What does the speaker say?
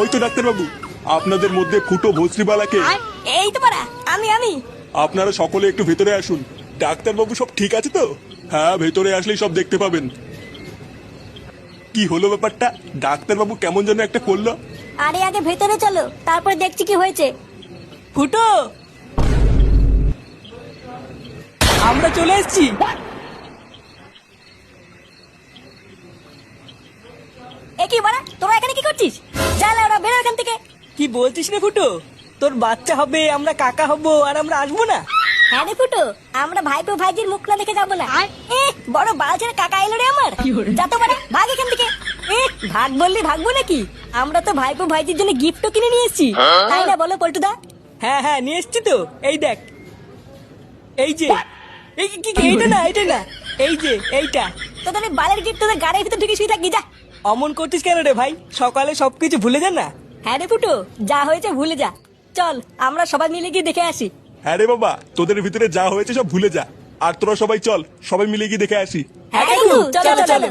ওই তো ডাক্তার বাবু, আপনাদের মধ্যে ফুটো ভস্রিবালাকে। এই তো পারা, আমি আপনারা সকলে একটু ভেতরে আসুন। ডাক্তার বাবু সব ঠিক আছে তো? হ্যাঁ, ভেতরে আসলেই সব দেখতে পাবেন। কি হলো ব্যাপারটা? ডাক্তার বাবু কেমন যেন একটা করলো। আরে আগে ভেতরে চলো, তারপর দেখছি কি হয়েছে। ফুটো, আমরা চলে এসেছি। এ কি বাড়া, তোরা এখানে কি করছিস? যা ওরা বেরো এখান থেকে। কি বলছিস রে ফুটো? তোর বাচ্চা হবে, আমরা কাকা হব, আর আমরা আসবো না? হ্যাঁ রে ফুটো, আমরা ভাইপো ভাইজির মুখ না দেখে যাবো না। বড় বালছের কাকা এলো রে আমার। যা তো বাড়া, ভাগ এখান থেকে। ভাগ বললি ভাগবো নাকি? আমরা তো ভাইপো ভাইজির জন্য গিফটও কিনে নিয়ে এসেছি, তাই না বলো পল্টুদা? হ্যাঁ হ্যাঁ, নিয়ে এসছি তো। এই দেখ, এই যে এইটা না, এই যে এইটা। তোদের এই বালের গিফট তোদের গাড়ির ভিতর ঢুকে শুয়ে থাকি, যা। অমন করছিস কেন রে ভাই? সকালে সবকিছু ভুলে যা না। হ্যাঁ রে ফুটো, যা হয়েছে ভুলে যা। চল আমরা সবাই মিলে গিয়ে দেখে আসি। হ্যাঁ রে বাবা, তোদের ভিতরে যা হয়েছে সব ভুলে যা। আর তোরা সবাই চল, সবাই মিলে গিয়ে দেখে আসি। হ্যাঁ কাকু, চলো চলো।